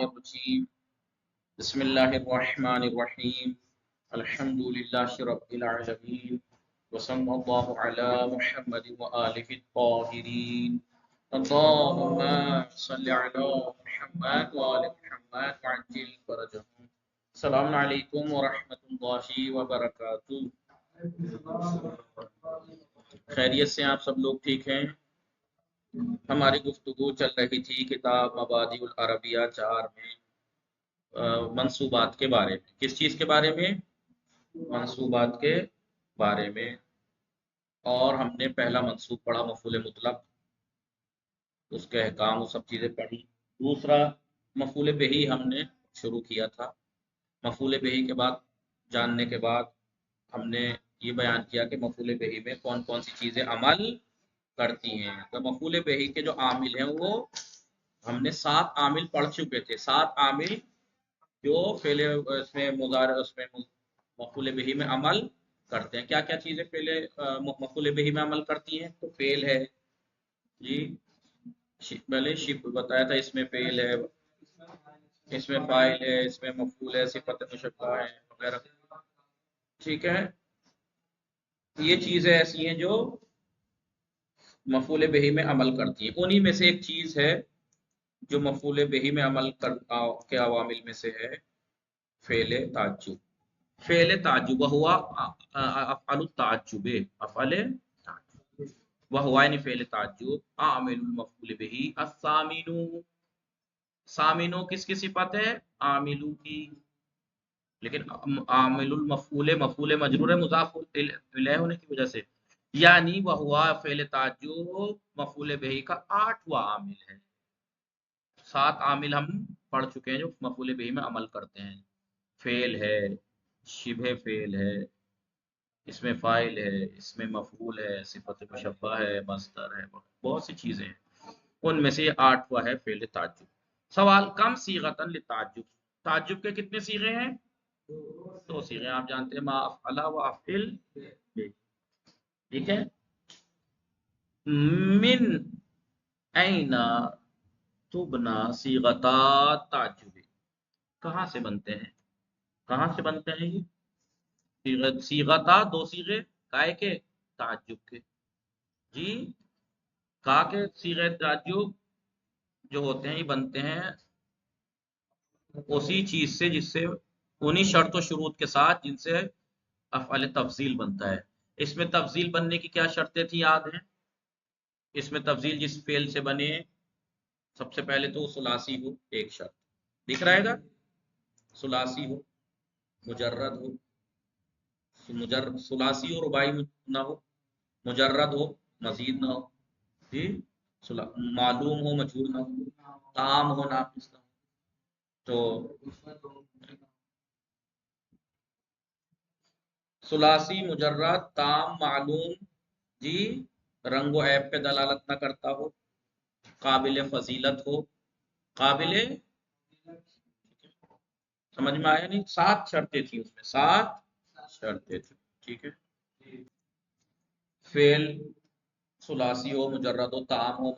الرجيم بسم الله الرحمن الرحيم الحمد لله رب العالمين وصلى الله على محمد وآله الطاهرين اللهم صل على محمد وآل محمد وعجل فرجهم السلام عليكم ورحمة الله وبركاته. خیریت سے آپ سب لوگ ٹھیک ہیں؟ ہماری گفتگو چل رہی تھی کتاب مبادئ العربیہ 4 میں منصوبات کے بارے میں. کس چیز کے بارے میں؟ منصوبات کے بارے میں. اور ہم نے پہلا منصوب پڑھا مفعول مطلق، اس کے احکام وہ سب چیزیں پڑھی. دوسرا مفعول بہی ہم نے شروع کیا تھا. مفعول بہی کے بعد جاننے کے بعد ہم نے یہ بیان کیا کہ مفعول بہی میں کون کون سی چیزیں عمل کرتی ہیں. تو مفعول بہی کے جو عامل ہیں وہ ہم نے 7 عامل پڑھ چکے تھے. 7 عامل جو فعل اس میں مضارع اس میں مفعول بہی میں عمل کرتے ہیں. کیا کیا چیزیں فعل مفعول بہی میں عمل کرتی ہیں؟ تو فعل ہے جی، پہلے شپ بتایا تھا، اس میں فعل ہے، اس میں فاعل ہے، اس میں مفعول ہے، صفت مشبہ ہے وغیرہ. ٹھیک ہے، یہ چیزیں ایسی ہیں جو مفعول بہی میں عمل کرتی ہیں. انہی میں سے ایک چیز ہے جو مفعول بہی میں عمل کے عوامل میں سے ہے فعل تعجب. فعل تعجب ہوا افعل التعجب، افعل وہوا یعنی فعل تعجب عامل المفعول بہی الثامن. ثامنو کس کی صفت ہے؟ عاملو کی. لیکن عامل المفعول مفعول مجرور ہے مضاف الیہ ہونے کی وجہ سے، یعنی وہوا فعل تعجب مفعول بہی کا 8واں عامل ہے. 7 عامل ہم پڑھ چکے ہیں جو مفعول بہی میں عمل کرتے ہیں. فعل ہے، شبہ فعل ہے، اس میں فاعل ہے، اس میں مفعول ہے، صفت مشبہ ہے، مصدر ہے، بہت سی چیزیں ہیں. ان میں سے یہ 8واں ہے فعل تعجب. سوال کم صیغۃ للتعجب، تعجب کے کتنے صیغے ہیں؟ 2 صیغے. آپ جانتے ہیں ما افعل و افعل. ٹھیک ہے. من این تبنا صیغتا تعجب، کہاں سے بنتے ہیں؟ کہاں سے بنتے ہیں یہ صیغتا؟ 2 صیغے کائے کے؟ تعجب کے. جی، کا کے صیغے تعجب جو ہوتے ہیں یہ بنتے ہیں اسی چیز سے جس سے انہی شرط و شروط کے ساتھ جن سے افعال تفضیل بنتا ہے. اس میں تفضیل بننے کی کیا شرطیں تھی یاد ہیں؟ اس میں تفضیل جس فعل سے بنے سب سے پہلے تو ثلاثی ہو، ایک شرط دکھ رہے گا، ثلاثی ہو، مجرد ہو، ثلاثی اور رباعی نہ ہو، مجرد ہو، مزید نہ ہو، جی، معلوم ہو، مجہول نہ ہو، تام ہو، ناقص نہ ہو. تو ثلاثی، مجرد، تام، معلوم، جی، رنگ و عیب پہ دلالت نہ کرتا ہو، قابل فضیلت ہو، قابل، سمجھ میں آیا نہیں؟ 7 شرطیں تھیں اس میں، 7 شرطیں تھیں. ٹھیک ہے. فعل ثلاثی ہو، مجرد ہو، تام ہو،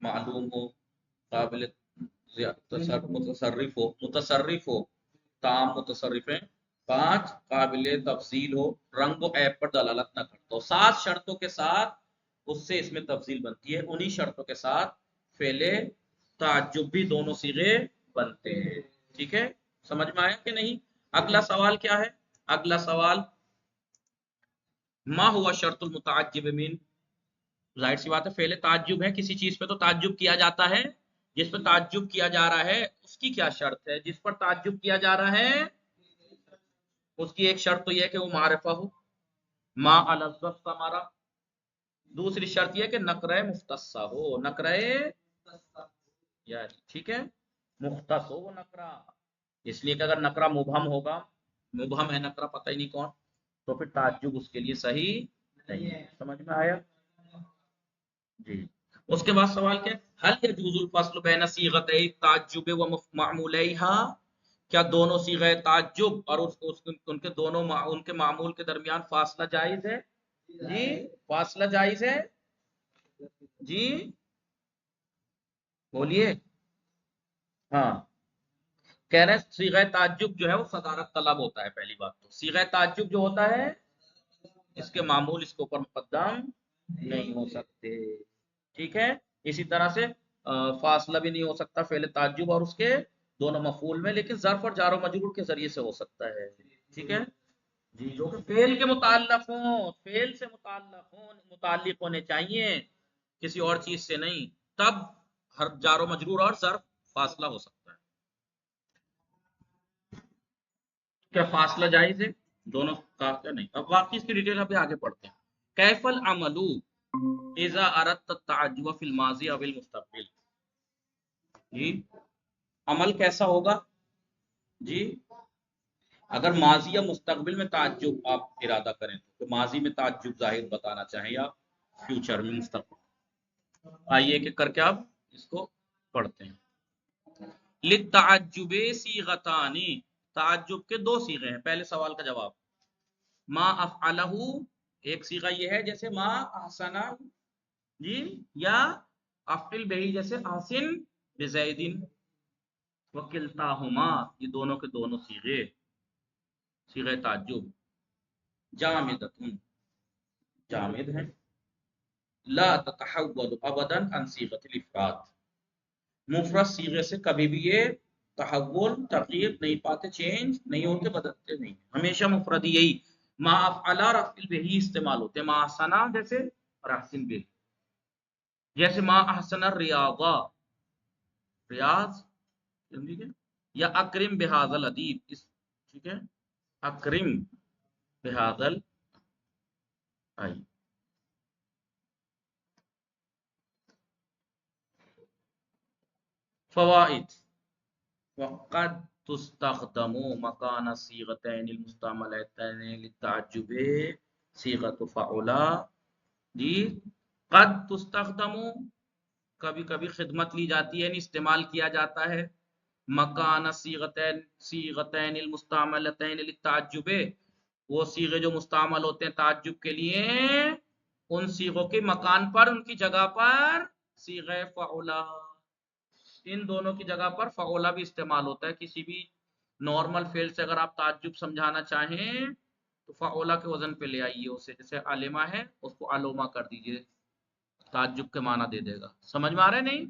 معلوم ہو، قابل متصرف ہو، تام متصرف ہیں. 5 قابل تفضیل ہو، رنگ و عیب پر دلالت نہ کرتا ہو. 7 شرطوں کے ساتھ اس سے اس میں تفضیل بنتی ہے. انہی شرطوں کے ساتھ فعل تعجب بھی دونوں صیغے بنتے ہیں. ٹھیک ہے، سمجھ میں آیا کہ نہیں؟ اگلا سوال کیا ہے؟ اگلا سوال ما ہوا شرط المتعجب من. ظاہر سی بات ہے فعل تعجب ہے، کسی چیز پہ تو تعجب کیا جاتا ہے. جس پہ تعجب کیا جا رہا ہے اس کی کیا شرط ہے؟ جس پر تعجب کیا جا رہا ہے اس کی ایک شرط تو یہ ہے کہ وہ معرفہ ہو، ما الذت ثمرہ. دوسری شرط یہ ہے کہ نکرہ مختصہ ہو، نکرہ یعنی ٹھیک ہے مختص ہو وہ نکرہ. اس لیے کہ اگر نکرہ مبہم ہوگا، مبہم ہے نکرہ پتہ ہی نہیں کون، تو پھر تعجب اس کے لیے صحیح نہیں ہے. سمجھ میں آیا؟ جی. اس کے بعد سوال کیا؟ هل يجوز الفصل بین صیغتي التعجب ومعمولیہا، کیا دونوں صیغہ تعجب اور ان کے دونوں ان کے معمول کے درمیان فاصلہ جائز ہے؟ جی، فاصلہ جائز ہے. جی بولیے. ہاں کہہ رہے ہیں صیغہ تعجب جو ہے وہ صدارت طلب ہوتا ہے. پہلی بات تو صیغہ تعجب جو ہوتا ہے اس کے معمول اس کے اوپر مقدم نہیں ہو سکتے. ٹھیک ہے. اسی طرح سے فاصلہ بھی نہیں ہو سکتا فعل تعجب اور اس کے دونوں مفعول میں، لیکن ظرف اور جار و مجرور کے ذریعے سے ہو سکتا ہے. ٹھیک ہے جی، جو کہ فعل کے متعلق ہوں، فعل سے متعلق ہونے چاہیے، کسی اور چیز سے نہیں، تب ہر جار و مجرور اور ظرف فاصلہ ہو سکتا ہے. کیا فاصلہ جائز ہے؟ دونوں کا نہیں. اب واقعی اس کی ڈیٹیل ابھی آگے پڑھتے ہیں. کیف العمل اذا اردت التعجب فی الماضی او المستقبل. جی عمل کیسا ہوگا جی اگر ماضی یا مستقبل میں تعجب آپ ارادہ کریں تو ماضی میں تعجب ظاہر بتانا چاہیں یا فیوچر میں مستقبل. آئیے کہ کر کے آپ اس کو پڑھتے ہیں. للتعجب صیغتان، تعجب کے دو صیغے ہیں. پہلے سوال کا جواب ما افعلہ، ایک صیغہ یہ ہے جیسے ما احسن جی، یا افعل بہی جیسے احسن بزید. وکلتاہما، یہ دونوں کے دونوں صیغے صیغہ تعجب جامدۃ، جامد ہیں. لا تتحول ابدا عن صیغۃ الافراد، مفرد صیغے سے کبھی بھی یہ تحول تغییر نہیں پاتے، چینج نہیں ہوتے، بدلتے نہیں، ہمیشہ مفرد یہی ما افعل اور افعل بہی استعمال ہوتے ہیں. ما احسن جیسے اور احسن بہی جیسے ما احسن الریاضہ، ریاض ٹھیک ہے، یا اکرم بہذا الادیب، ٹھیک ہے، اکرم بہذا آئی. فوائد وقد تستخدم مکان صیغتین المستعملتین للتعجب صیغۃ فعلا. جی قد تستخدم، کبھی کبھی خدمت لی جاتی ہے یعنی استعمال کیا جاتا ہے. مکان صیغتین المستعملتین للتعجب، وہ صیغے جو مستعمل ہوتے ہیں تعجب کے لیے، ان صیغوں کے مکان پر، ان کی جگہ پر صیغہ فعلا، ان دونوں کی جگہ پر فعلا بھی استعمال ہوتا ہے. کسی بھی نارمل فعل سے اگر آپ تعجب سمجھانا چاہیں تو فعلا کے وزن پہ لے آئیے اسے. جیسے علمہ ہے اس کو علوما کر دیجئے، تعجب کے معنی دے دے گا. سمجھ میں آ رہا ہے نہیں؟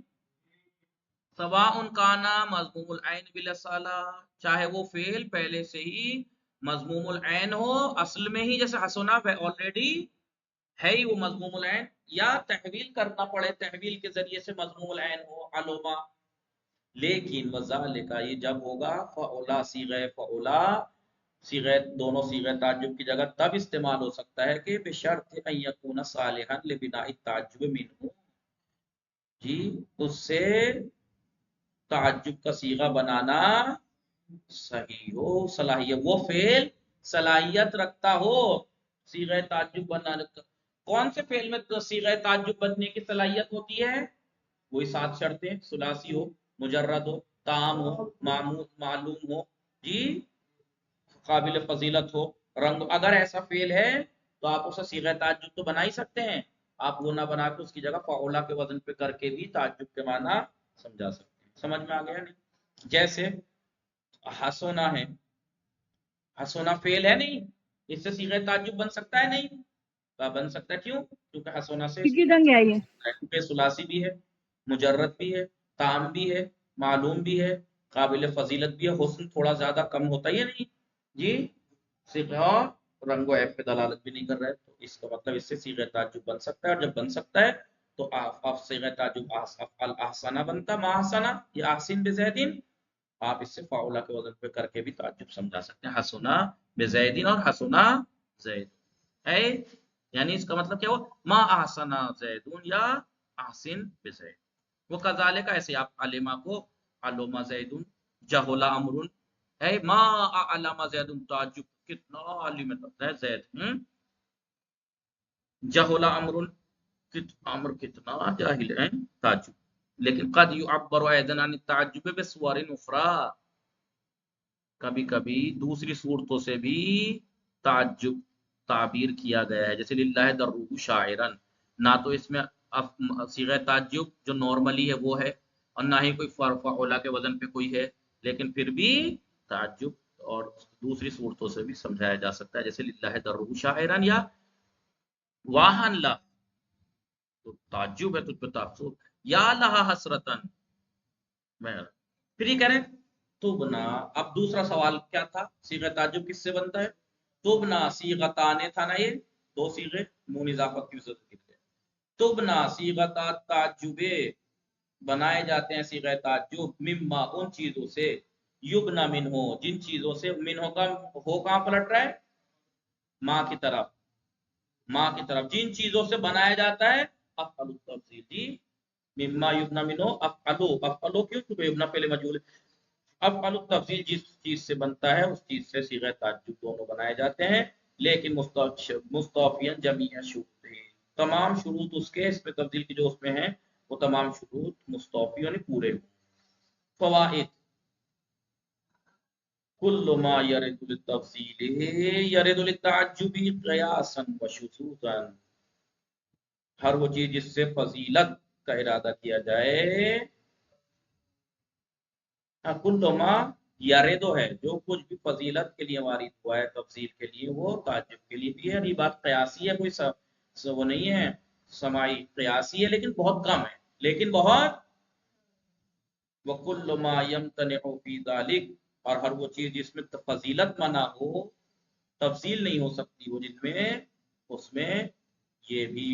سواء کانا مضموم العین بالاصالہ، چاہے وہ فعل پہلے سے ہی مضموم العین ہو، اصل میں ہی، جیسے حسنا آلریڈی ہے ہی وہ مضموم العین، یا تحویل کرنا پڑے، تحویل کے ذریعے سے مضموم العین ہو علوما. لیکن وذالک، یہ جب ہوگا فعلا، صیغہ فعلا، صیغہ دونوں صیغہ تعجب کی جگہ تب استعمال ہو سکتا ہے کہ بشرط ان یکون صالحا لبناء التعجب منہ، جی اس سے تعجب کا صیغہ بنانا صحیح ہو، صلاحیت، وہ فعل صلاحیت رکھتا ہو صیغہ تعجب بنانے کا. کون سے فعل میں صیغہ تعجب بننے کی صلاحیت ہوتی ہے؟ وہی 7 شرطیں، ثلاثی ہو، مجرد ہو، تام ہو، معلوم ہو، جی قابل فضیلت ہو، رنگ. اگر ایسا فعل ہے تو آپ اسے صیغہ تعجب تو بنا ہی سکتے ہیں. آپ وہ نہ بنا کے اس کی جگہ فعلا کے وزن پہ کر کے بھی تعجب کے معنی سمجھا سکتے ہیں. سمجھ میں آ گیا نہیں؟ جیسے حسنا ہے، حسنا فعل ہے نہیں، اس سے صیغہ تعجب بن سکتا ہے نہیں؟ بن سکتا ہے. کیوں؟ کیونکہ حسنا سے کیونکہ ثلاثی بھی ہے، مجرد بھی ہے، تام بھی ہے، معلوم بھی ہے، قابل فضیلت بھی ہے. حسن تھوڑا زیادہ کم ہوتا ہی ہے نہیں جی، صیغہ رنگ و عیب پہ دلالت بھی نہیں کر رہا ہے، تو اس کا مطلب اس سے صیغہ تعجب بن سکتا ہے. اور جب بن سکتا ہے تو آپ صیغہ تعجب الاحسنہ بنتا، ما احسنہ یا احسن بزیدین، آپ اس سے فاعلہ کے وزن پہ کر کے بھی تعجب سمجھا سکتے ہیں. حسنا بزیدین اور حسنا زید ہے، یعنی اس کا مطلب کیا ہوا، ما احسنا زیدون یا احسن بزید. وہ کذالک، ایسے آپ علمہ کو علوما زیدون، جہلا امرن، ہے ما علم زیدون، تعجب کتنا عالم ہے زید، جہلا امرن، امر کتنا جاہل ہے، تعجب. لیکن قد یعبر ایضا عن التعجب بصور اخرى، کبھی کبھی دوسری صورتوں سے بھی تعجب تعبیر کیا گیا ہے. جیسے للہ درہ شاعرا، نہ تو اس میں صیغہ تعجب جو نارملی ہے وہ ہے، اور نہ ہی کوئی فعلا کے وزن پہ کوئی ہے، لیکن پھر بھی تعجب اور دوسری صورتوں سے بھی سمجھایا جا سکتا ہے، جیسے للہ درہ شاعرن یا واہن لا، تو تعجب ہے تجھ پہ تاثر، یا لہا حسرتن میں، پھر یہ کہہ رہے تبنا، اب دوسرا سوال کیا تھا، صیغہ تعجب کس سے بنتا ہے؟ تبنا صیغتان تھا نا، یہ دو صیغے نون اضافت کی وجہ سے، تبنا صیغۃ تعجب، بنائے جاتے ہیں صیغہ تعجب، مما ان چیزوں سے، یبنا منہ جن چیزوں سے، منہ کا ہو کہاں پلٹ رہا ہے؟ ماں کی طرف، ماں کی طرف، جن چیزوں سے بنایا جاتا ہے افعل التفضیل، جی مما یبنا منہ افعلو، افعلو کیوں؟ کیونکہ یبنا پہلے مجهول ہے، افعل التفضیل جس چیز سے بنتا ہے اس چیز سے صیغہ تعجب دونوں بنائے جاتے ہیں، لیکن مستوفیا جمیع شروط، تمام شروط اس کے، اس میں تبدیل کی جو اس میں ہیں وہ تمام شروط مستوفی یعنی پورے ہوں۔ فوائد، کل ما یرد للتفضیل یرد للتعجب قیاسا وشذوذا، ہر وہ چیز جس سے فضیلت کا ارادہ کیا جائے، کل ما یرد ہے جو کچھ بھی فضیلت کے لیے وارد ہوا ہے تفضیل کے لیے، وہ تعجب کے لیے بھی ہے، یہ بات قیاسی ہے، کوئی وہ نہیں ہے سماعی، قیاسی ہے لیکن بہت کم ہے، لیکن بہت، وَكُلُّ مَا يَمْتَنِعُ فِي ذَلِكَ، اور ہر وہ چیز جس میں فضیلت منع ہو، تفضیل نہیں ہو سکتی وہ جن میں، اس میں یہ بھی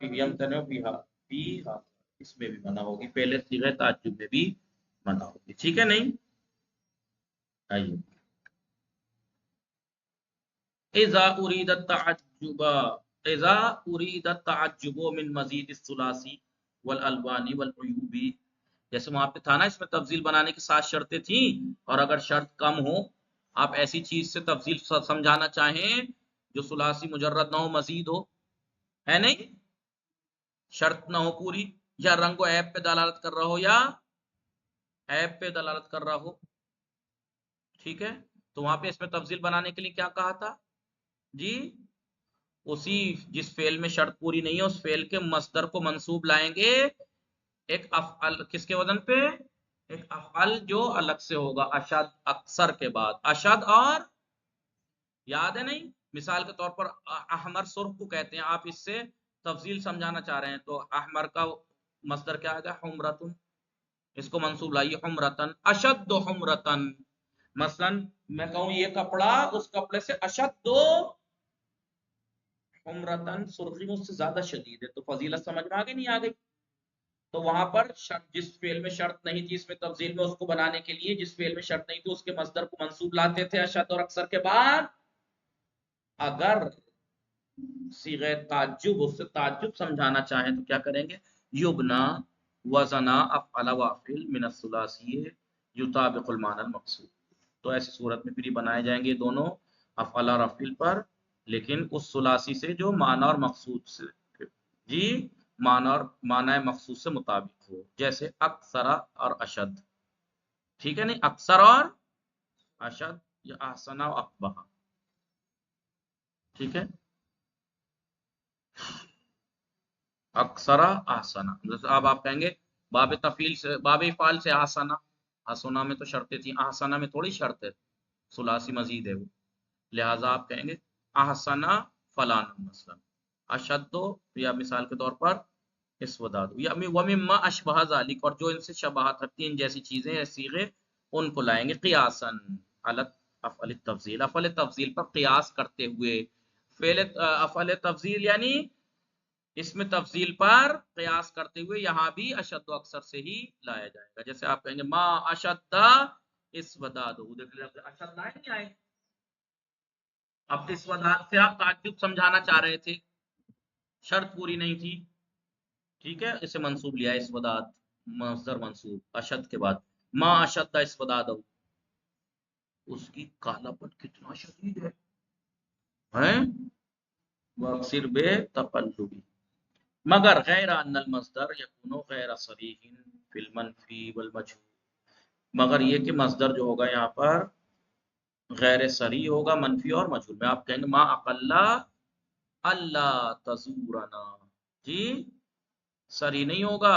يَمْتَنِعُ فِيهَا، اس میں بھی منع ہوگی، پہلے صیغہ تعجب میں بھی منع ہوگی، ٹھیک ہے نہیں؟ آئیے، اذا اريد التعجب، اذا اريد التعجب من مزید الثلاثی والالوان والعیوب، جیسے وہاں پہ تھا نا اس میں تفضیل بنانے کی 7 شرطیں تھیں، اور اگر شرط کم ہو، آپ ایسی چیز سے تفضیل سمجھانا چاہیں جو ثلاثی مجرد نہ ہو، مزید ہو، ہے نہیں، شرط نہ ہو پوری، یا رنگ و عیب پہ دلالت کر رہا ہو، یا عیب پہ دلالت کر رہا ہو، ٹھیک ہے، تو وہاں پہ اس میں تفضیل بنانے کے لیے کیا کہا تھا جی؟ اسی جس فعل میں شرط پوری نہیں ہے اس فعل کے مصدر کو منصوب لائیں گے ایک افعل، کس کے وزن پہ؟ ایک افعل جو الگ سے ہوگا، اشد اکثر کے بعد، اشد اور، یاد ہے نہیں؟ مثال کے طور پر احمر سرخ کو کہتے ہیں، آپ اس سے تفضیل سمجھانا چاہ رہے ہیں تو احمر کا مصدر کیا آئے گا؟ حمرتن، اس کو منصوب لائیے حمرتن، اشد حمرتن، مثلا میں کہوں یہ کپڑا اس کپڑے سے اشد حمرتن، سرخی میں اس سے زیادہ شدید ہے، تو فضیلت سمجھ میں آگے نہیں آ گئی؟ تو وہاں پر شرط، جس فعل میں شرط نہیں تھی اس میں تفضیل میں، اس کو بنانے کے لیے جس فعل میں شرط نہیں تھی اس کے مصدر کو منصوب لاتے تھے اشد اور اکثر کے بعد، اگر صیغہ تعجب، اس سے تعجب سمجھانا چاہیں تو کیا کریں گے؟ یبنا وزنا افعل وافعل من الثلاثی یطابق المعنى المقصود، تو ایسی صورت میں پھر بنائے جائیں گے دونوں افعل اور افعل پر، لیکن اس ثلاثی سے جو معنی اور مقصود سے، جی معنی اور معنی مقصود سے مطابق ہو، جیسے اکثر اور اشد، ٹھیک ہے نہیں، اکثر اور اشد، یا احسن و اقبح، ٹھیک ہے، اکثر احسنا، جیسے اب آپ کہیں گے باب تفعیل سے، باب افعال سے احسنا، احسنا میں تو شرطیں تھیں، احسنا میں تھوڑی شرط ہے، ثلاثی مزید ہے وہ، لہٰذا آپ کہیں گے احسنا فلان، مثلا اشد، یا مثال کے طور پر اسوداد، یا ومما اشبہ ذالک، اور جو ان سے شباہت رکھتی ہیں جیسی چیزیں یا صیغے، ان کو لائیں گے قیاسا علی افعل التفضیل، افعل تفضیل پر قیاس کرتے ہوئے، فعل افعل تفضیل یعنی اس میں تفضیل پر قیاس کرتے ہوئے یہاں بھی اشد و اکثر سے ہی لایا جائے گا، جیسے آپ کہیں گے ما اشد اسوداد، دیکھ اشد آئے نہیں آئے، اب اسوداد سے آپ تعجب سمجھانا چاہ رہے تھے، شرط پوری نہیں تھی، ٹھیک ہے، اسے منصوب لیا اسوداد، مصدر منصوب اشد کے بعد، ما اشد اسوداد، اس کی کالا پن کتنا شدید ہے، ہیں واکثر بے تقلبی، مگر غیر ان المصدر یکون غیر صریح فی المنفی والمجهول، مگر یہ کہ مصدر جو ہوگا یہاں پر غیر صریح ہوگا منفی اور مجهول میں، آپ کہیں گے ما اقل اللہ تزورنا، جی صریح نہیں ہوگا،